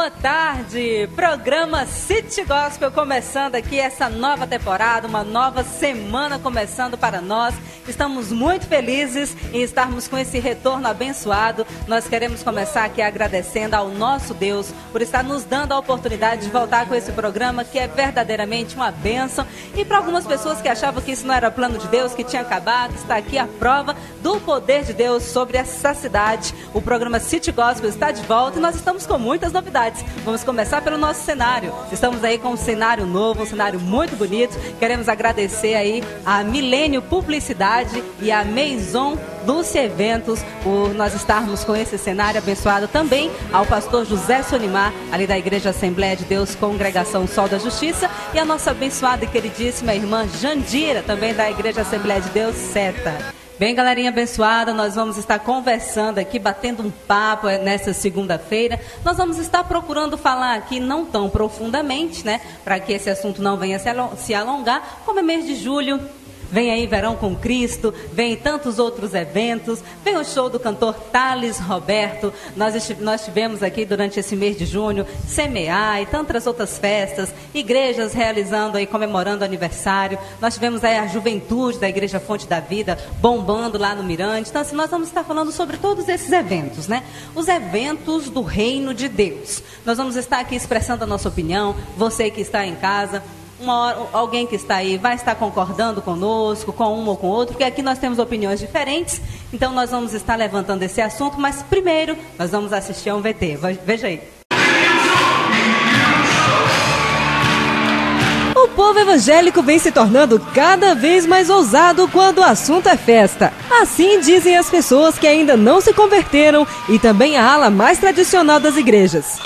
boa tarde! Programa City Gospel começando aqui essa nova temporada, uma nova semana começando para nós. Estamos muito felizes em estarmos com esse retorno abençoado. Nós queremos começar aqui agradecendo ao nosso Deus por estar nos dando a oportunidade de voltar com esse programa que é verdadeiramente uma bênção. E para algumas pessoas que achavam que isso não era plano de Deus, que tinha acabado, está aqui a prova do poder de Deus sobre essa cidade. O programa City Gospel está de volta e nós estamos com muitas novidades. Vamos começar pelo nosso cenário. Estamos aí com um cenário novo, um cenário muito bonito. Queremos agradecer aí a Milênio Publicidade e a Maison Lúcia Eventos por nós estarmos com esse cenário abençoado. Também ao pastor José Sonimar, ali da Igreja Assembleia de Deus, Congregação Sol da Justiça, e a nossa abençoada e queridíssima irmã Jandira, também da Igreja Assembleia de Deus, Seta. Bem, galerinha abençoada, nós vamos estar conversando aqui, batendo um papo nessa segunda-feira. Nós vamos estar procurando falar aqui não tão profundamente, né? Para que esse assunto não venha se alongar, como é mês de julho. Vem aí Verão com Cristo, vem tantos outros eventos, vem o show do cantor Thales Roberto. Nós tivemos aqui durante esse mês de junho Semear e tantas outras festas, igrejas realizando aí, comemorando o aniversário. Nós tivemos aí a juventude da Igreja Fonte da Vida bombando lá no Mirante. Então assim, nós vamos estar falando sobre todos esses eventos, né? Os eventos do Reino de Deus. Nós vamos estar aqui expressando a nossa opinião, você que está em casa. Uma hora, alguém que está aí vai estar concordando conosco, com um ou com outro, porque aqui nós temos opiniões diferentes, então nós vamos estar levantando esse assunto, mas primeiro nós vamos assistir a um VT. Veja aí. O povo evangélico vem se tornando cada vez mais ousado quando o assunto é festa. Assim dizem as pessoas que ainda não se converteram e também a ala mais tradicional das igrejas.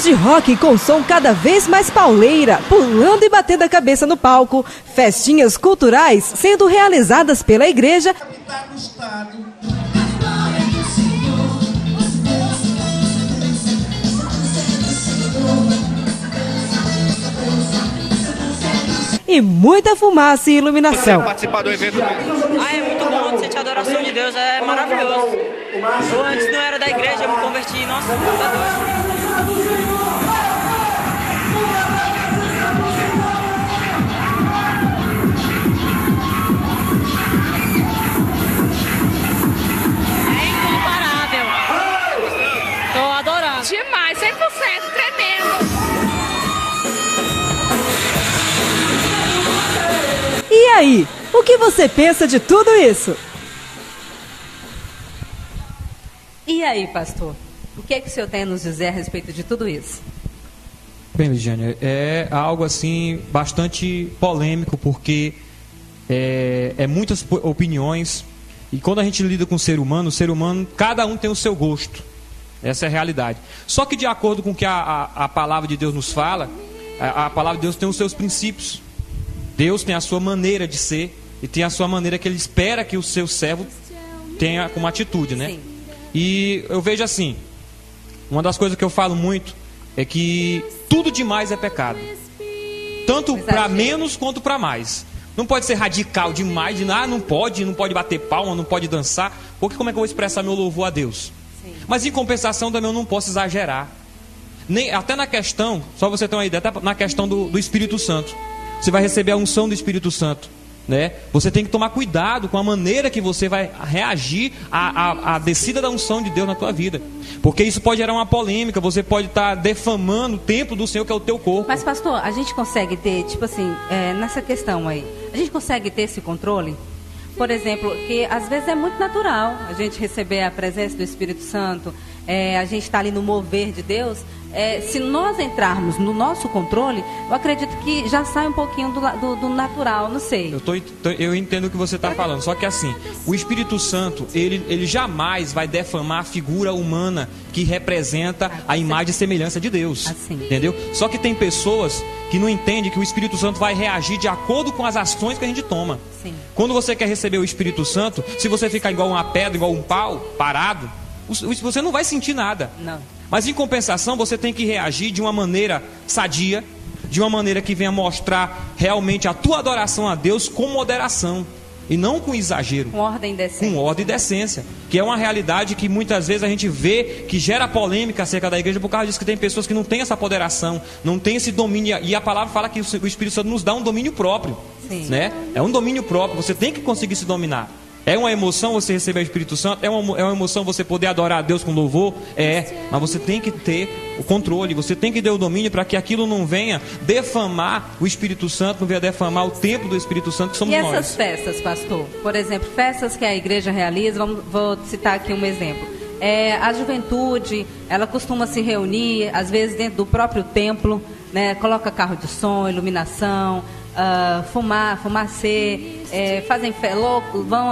De rock com som cada vez mais pauleira, pulando e batendo a cabeça no palco, festinhas culturais sendo realizadas pela igreja e muita fumaça e iluminação. Participar do evento. É muito bom, sentir a adoração de Deus, é maravilhoso. Eu antes não era da igreja, eu me converti, nossa, tá doido. Demais, 100%, tremendo. E aí, o que você pensa de tudo isso? E aí, pastor? O que é que o senhor tem a nos dizer a respeito de tudo isso? Bem, Lidiane, é algo assim bastante polêmico, porque é muitas opiniões, e quando a gente lida com o ser humano, cada um tem o seu gosto. Essa é a realidade. Só que de acordo com o que a palavra de Deus nos fala, a palavra de Deus tem os seus princípios. Deus tem a sua maneira de ser e tem a sua maneira que Ele espera que o seu servo tenha como atitude, né? Sim. E eu vejo assim, uma das coisas que eu falo muito é que tudo demais é pecado. Tanto para menos quanto para mais. Não pode ser radical demais, não pode bater palma, não pode dançar, porque como é que eu vou expressar meu louvor a Deus? Sim. Mas em compensação também eu não posso exagerar. Até na questão, só você ter uma ideia, até na questão do Espírito Santo. Você vai receber a unção do Espírito Santo, né? Você tem que tomar cuidado com a maneira que você vai reagir à descida da unção de Deus na tua vida. Porque isso pode gerar uma polêmica, você pode estar defamando o templo do Senhor, que é o teu corpo. Mas pastor, a gente consegue ter, tipo assim, nessa questão aí, a gente consegue ter esse controle? Por exemplo, que às vezes é muito natural a gente receber a presença do Espírito Santo, a gente está ali no mover de Deus. Se nós entrarmos no nosso controle, eu acredito que já sai um pouquinho do natural, não sei. Eu entendo o que você está falando, só que assim, o Espírito Santo, ele jamais vai defamar a figura humana que representa a imagem e semelhança de Deus, assim. Entendeu? Só que tem pessoas que não entendem que o Espírito Santo vai reagir de acordo com as ações que a gente toma. Sim. Quando você quer receber o Espírito Santo, se você ficar igual uma pedra, igual um pau, parado, você não vai sentir nada. Não. Mas em compensação, você tem que reagir de uma maneira sadia, de uma maneira que venha mostrar realmente a tua adoração a Deus com moderação e não com exagero. Com ordem e decência. Com ordem e decência, que é uma realidade que muitas vezes a gente vê que gera polêmica acerca da igreja por causa disso, que tem pessoas que não têm essa ponderação, não têm esse domínio, e a palavra fala que o Espírito Santo nos dá um domínio próprio. Sim. Né? É um domínio próprio, você tem que conseguir se dominar. É uma emoção você receber o Espírito Santo, é uma emoção você poder adorar a Deus com louvor, mas você tem que ter o controle, você tem que ter o domínio para que aquilo não venha defamar o Espírito Santo, não venha defamar o templo do Espírito Santo que somos nós. E essas festas, pastor? Por exemplo, festas que a igreja realiza, vou citar aqui um exemplo. A juventude, ela costuma se reunir, às vezes dentro do próprio templo, né? Coloca carro de som, iluminação, fumacê,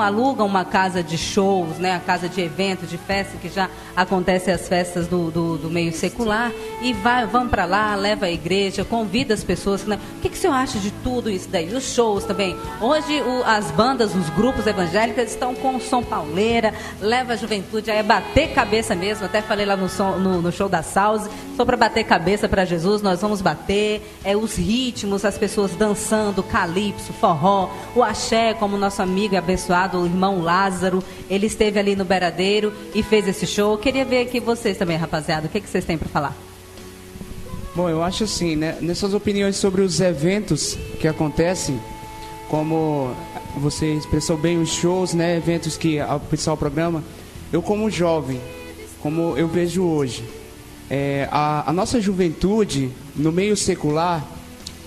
alugam uma casa de shows, né, a casa de eventos, de festa, que já acontecem as festas do meio secular, e vão para lá, leva a igreja, convida as pessoas, né? O que o senhor acha de tudo isso daí? Os shows também. Hoje as bandas, os grupos evangélicos estão com som pauleira, leva a juventude a bater cabeça mesmo, até falei lá no show da Salve, só para bater cabeça para Jesus, nós vamos bater, os ritmos, as pessoas dançando, calypso, forró, o axé, como nosso amigo abençoado, o irmão Lázaro, ele esteve ali no Beradeiro e fez esse show. Eu queria ver aqui vocês também, rapaziada, o que vocês têm para falar? Bom, eu acho assim, né, nessas opiniões sobre os eventos que acontecem, como você expressou bem, os shows, né, eventos que o pessoal programa, eu como jovem, como eu vejo hoje, a nossa juventude no meio secular,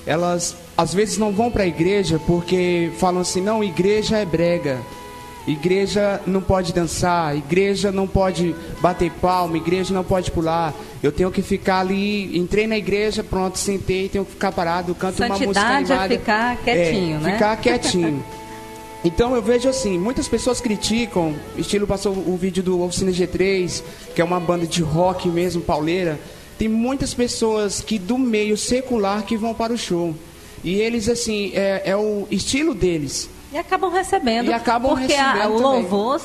elas às vezes não vão para a igreja porque falam assim, não, igreja é brega, igreja não pode dançar, igreja não pode bater palma, igreja não pode pular, eu tenho que ficar ali, entrei na igreja, pronto, sentei, tenho que ficar parado, canto uma música animada. Santidade é ficar quietinho, né? Ficar quietinho. Então eu vejo assim, muitas pessoas criticam, estilo passou o vídeo do Oficina G3, que é uma banda de rock mesmo, pauleira. Tem muitas pessoas que do meio secular que vão para o show. E eles, assim, é o estilo deles. E acabam recebendo. Porque o louvor,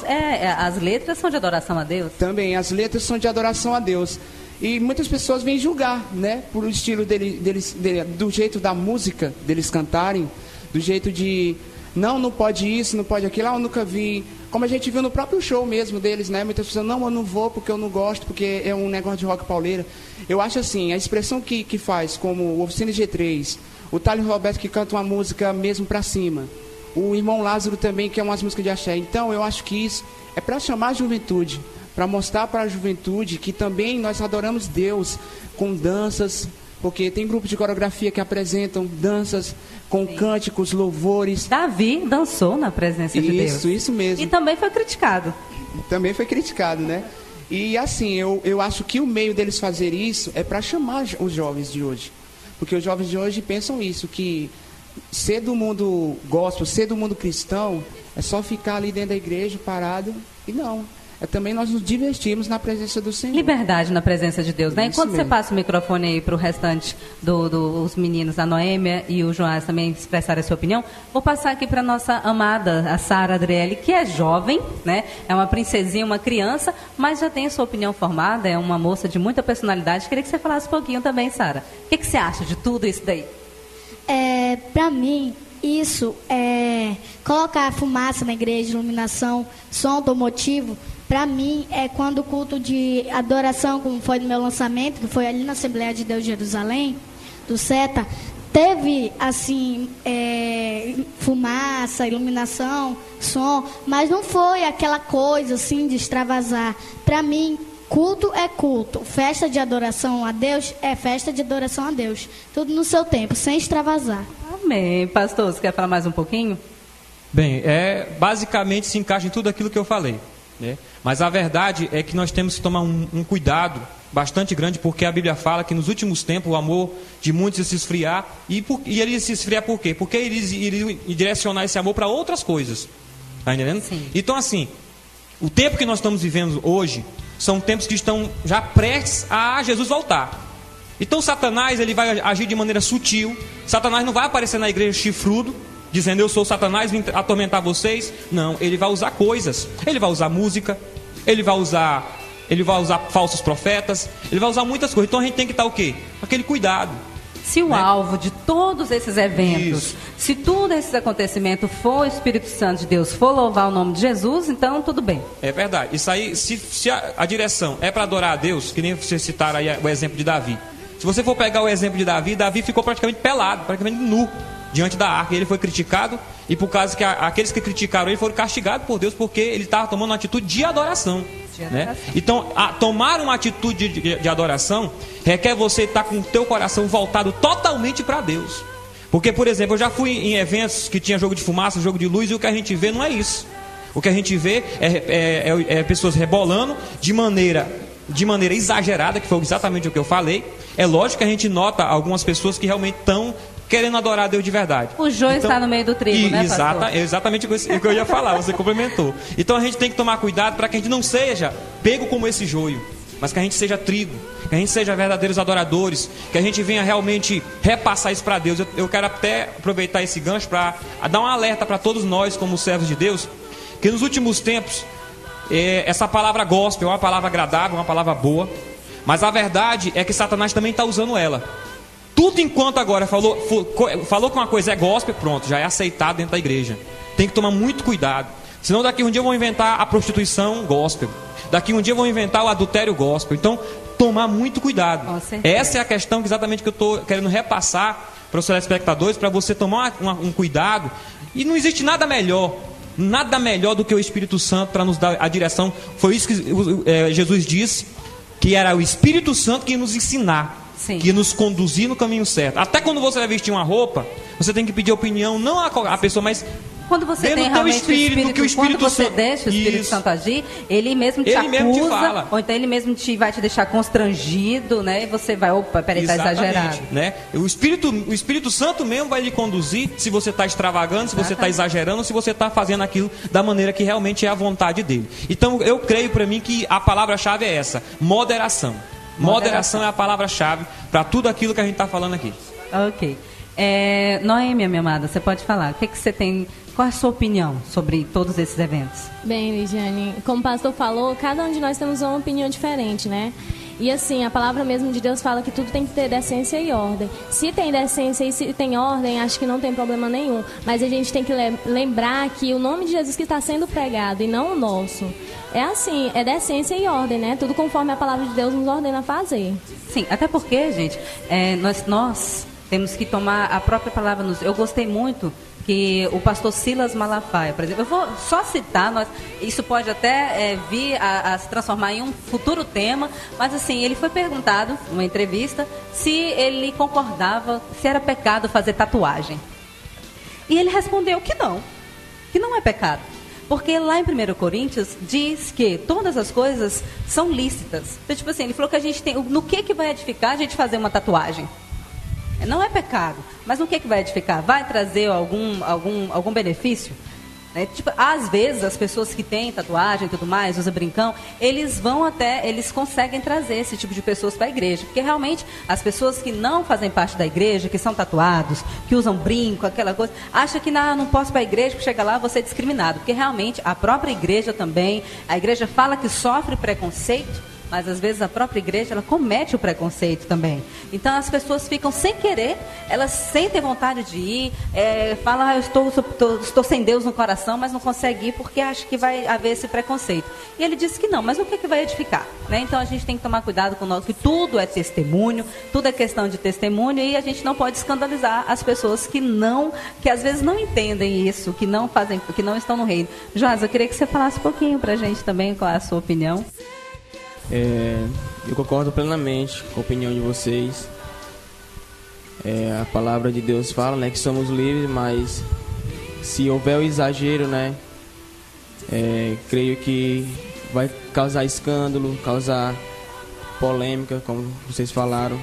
as letras são de adoração a Deus. Também, as letras são de adoração a Deus. E muitas pessoas vêm julgar, né? Por o estilo deles, do jeito da música deles cantarem, do jeito de... Não pode isso, não pode aquilo. Eu nunca vi... Como a gente viu no próprio show mesmo deles, né? Muitas pessoas, não, eu não vou porque eu não gosto, porque é um negócio de rock pauleira. Eu acho assim, a expressão que faz, como o Oficina G3, o Thales Roberto que canta uma música mesmo pra cima, o irmão Lázaro também, que é umas músicas de axé. Então, eu acho que isso é para chamar a juventude, para mostrar para a juventude que também nós adoramos Deus com danças, porque tem grupos de coreografia que apresentam danças com cânticos, louvores. Davi dançou na presença de Deus. Isso mesmo. E também foi criticado. Também foi criticado, né? E assim, eu acho que o meio deles fazer isso é para chamar os jovens de hoje. Porque os jovens de hoje pensam isso, que ser do mundo gospel, ser do mundo cristão, é só ficar ali dentro da igreja parado. E não. Também nós nos divertimos na presença do Senhor. Liberdade na presença de Deus, né? Enquanto você passa o microfone aí para o restante dos meninos, a Noêmia e o Joás também expressarem a sua opinião, vou passar aqui para a nossa amada, a Sara Adriele, que é jovem, né? É uma princesinha, uma criança, mas já tem a sua opinião formada, é uma moça de muita personalidade. Queria que você falasse um pouquinho também, Sara. O que você acha de tudo isso daí? Para mim, isso é colocar fumaça na igreja, iluminação, som automotivo. Para mim, quando o culto de adoração, como foi no meu lançamento, que foi ali na Assembleia de Deus de Jerusalém, do SETA, teve, assim, fumaça, iluminação, som, mas não foi aquela coisa, assim, de extravasar. Para mim, culto é culto. Festa de adoração a Deus é festa de adoração a Deus. Tudo no seu tempo, sem extravasar. Amém. Pastor, você quer falar mais um pouquinho? Bem, basicamente se encaixa em tudo aquilo que eu falei. Mas a verdade é que nós temos que tomar um cuidado bastante grande, porque a Bíblia fala que nos últimos tempos o amor de muitos ia se esfriar. E ele ia se esfriar por quê? Porque eles iriam direcionar esse amor para outras coisas. Está entendendo? Sim. Então, assim, o tempo que nós estamos vivendo hoje são tempos que estão já prestes a Jesus voltar. Então Satanás, ele vai agir de maneira sutil. Satanás não vai aparecer na igreja chifrudo, dizendo, eu sou Satanás, vim atormentar vocês. Não, ele vai usar coisas. Ele vai usar música, ele vai usar ele vai usar falsos profetas, ele vai usar muitas coisas. Então a gente tem que estar o quê? Aquele cuidado. Se o alvo de todos esses eventos, Isso. se tudo esses acontecimentos for o Espírito Santo de Deus, for louvar o nome de Jesus, então tudo bem. É verdade. Isso aí, se a direção é para adorar a Deus, que nem vocês citaram aí o exemplo de Davi. Se você for pegar o exemplo de Davi, Davi ficou praticamente pelado, praticamente nu, diante da arca. Ele foi criticado, e por causa que aqueles que criticaram ele foram castigados por Deus, porque ele estava tomando uma atitude de adoração. Né? Então, tomar uma atitude de adoração requer você estar com o teu coração voltado totalmente para Deus. Porque, por exemplo, eu já fui em eventos que tinha jogo de fumaça, jogo de luz, e o que a gente vê não é isso. O que a gente vê é pessoas rebolando de maneira exagerada, que foi exatamente o que eu falei. É lógico que a gente nota algumas pessoas que realmente estão querendo adorar a Deus de verdade. O joio está no meio do trigo, né, pastor? Exatamente o que eu ia falar, você complementou. Então a gente tem que tomar cuidado para que a gente não seja pego como esse joio, mas que a gente seja trigo, que a gente seja verdadeiros adoradores, que a gente venha realmente repassar isso para Deus. Eu quero até aproveitar esse gancho para dar um alerta para todos nós, como servos de Deus, que nos últimos tempos, essa palavra gospel é uma palavra agradável, uma palavra boa, mas a verdade é que Satanás também está usando ela. Tudo enquanto agora falou que uma coisa é gospel, pronto, já é aceitado dentro da igreja. Tem que tomar muito cuidado. Senão daqui um dia vão inventar a prostituição gospel. Daqui um dia vão inventar o adultério gospel. Então, tomar muito cuidado. Essa é a questão exatamente que eu estou querendo repassar para os telespectadores, para você tomar um cuidado. E não existe nada melhor do que o Espírito Santo para nos dar a direção. Foi isso que Jesus disse, que era o Espírito Santo que ia nos ensinar. Sim. Que nos conduzir no caminho certo. Até quando você vai vestir uma roupa, você tem que pedir opinião, não a pessoa, mas quando você tem realmente espírito, que o Espírito quando você Santo... deixa o Espírito Isso. Santo agir, ele mesmo te acusa, mesmo te fala. Ou então ele mesmo vai te deixar constrangido, né? E você vai, opa, peraí, está exagerado. Né? O Espírito Santo mesmo vai lhe conduzir se você está extravagando, se você está exagerando, se você está fazendo aquilo da maneira que realmente é a vontade dele. Então eu creio para mim que a palavra-chave é essa, moderação. Moderação é a palavra-chave para tudo aquilo que a gente está falando aqui. Ok. Noêmia, minha amada, você pode falar. O que você tem? Qual é a sua opinião sobre todos esses eventos? Bem, Lidiane, como o pastor falou, cada um de nós temos uma opinião diferente, né? E assim, a palavra mesmo de Deus fala que tudo tem que ter decência e ordem. Se tem decência e se tem ordem, acho que não tem problema nenhum. Mas a gente tem que lembrar que o nome de Jesus que está sendo pregado e não o nosso. É assim, é decência e ordem, né? Tudo conforme a palavra de Deus nos ordena a fazer. Sim, até porque, gente, nós temos que tomar a própria palavra. Eu gostei muito que o pastor Silas Malafaia, por exemplo, eu vou só citar, isso pode até vir a se transformar em um futuro tema, mas assim, ele foi perguntado, numa entrevista, se ele concordava, se era pecado fazer tatuagem. E ele respondeu que não é pecado. Porque lá em 1 Coríntios diz que todas as coisas são lícitas. Então, tipo assim, ele falou que a gente tem, no que vai edificar a gente fazer uma tatuagem? Não é pecado, mas no que vai edificar? Vai trazer algum benefício? Tipo, às vezes as pessoas que têm tatuagem e tudo mais, usa brincão, eles conseguem trazer esse tipo de pessoas para a igreja. Porque realmente as pessoas que não fazem parte da igreja, que são tatuados, que usam brinco, aquela coisa, acham que não posso ir para a igreja, porque chega lá você é discriminado. Porque realmente a própria igreja também, a igreja fala que sofre preconceito, mas às vezes a própria igreja, ela comete o preconceito também. Então as pessoas ficam sem querer, elas sentem vontade de ir, falam, eu estou sem Deus no coração, mas não consegue ir porque acha que vai haver esse preconceito. E ele disse que não, mas o que vai edificar? Né? Então a gente tem que tomar cuidado com nós, que tudo é testemunho, tudo é questão de testemunho, e a gente não pode escandalizar as pessoas que às vezes não entendem isso, que não estão no reino. Joás, eu queria que você falasse um pouquinho pra gente também, qual é a sua opinião. Eu concordo plenamente com a opinião de vocês. A palavra de Deus fala, né, que somos livres, mas se houver o exagero, né, creio que vai causar escândalo, causar polêmica, como vocês falaram.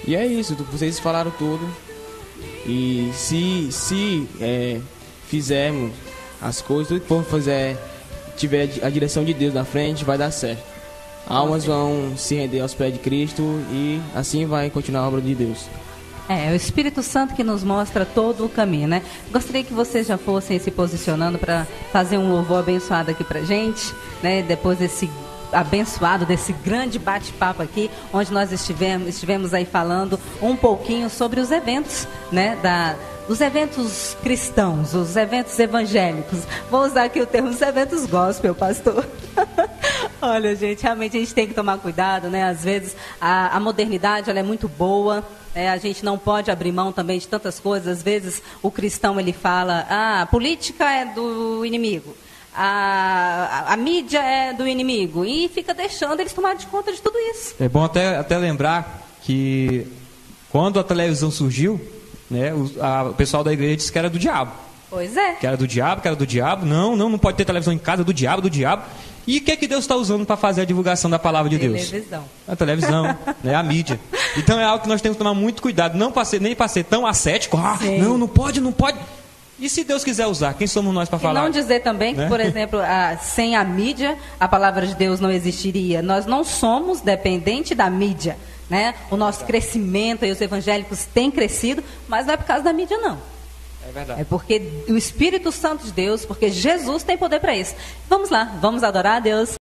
E é isso, vocês falaram tudo. E se fizermos as coisas, tudo que for fazer, tiver a direção de Deus na frente, vai dar certo. Almas vão se render aos pés de Cristo e assim vai continuar a obra de Deus. É o Espírito Santo que nos mostra todo o caminho, né? Gostaria que vocês já fossem se posicionando para fazer um louvor abençoado aqui pra gente, né? Depois desse abençoado desse grande bate-papo aqui, onde nós estivemos aí falando um pouquinho sobre os eventos, né, os eventos cristãos, os eventos evangélicos. Vou usar aqui o termo, os eventos gospel, pastor. Olha, gente, realmente a gente tem que tomar cuidado, né? Às vezes a modernidade ela é muito boa, a gente não pode abrir mão também de tantas coisas. Às vezes o cristão ele fala, a política é do inimigo, a mídia é do inimigo, e fica deixando eles tomarem de conta de tudo isso. É bom até lembrar que quando a televisão surgiu, né, o pessoal da igreja disse que era do diabo. Pois é. Que era do diabo. Não pode ter televisão em casa, do diabo. E o que é que Deus está usando para fazer a divulgação da palavra de Deus? Televisão. A televisão, né, a mídia. Então é algo que nós temos que tomar muito cuidado, nem para ser tão ascético. Não pode. E se Deus quiser usar, quem somos nós para falar? E não dizer também que, por exemplo, sem a mídia, a palavra de Deus não existiria. Nós não somos dependentes da mídia, né? O nosso crescimento e os evangélicos têm crescido, mas não é por causa da mídia, não. É verdade. É porque o Espírito Santo de Deus, porque Jesus tem poder para isso. Vamos lá, vamos adorar a Deus.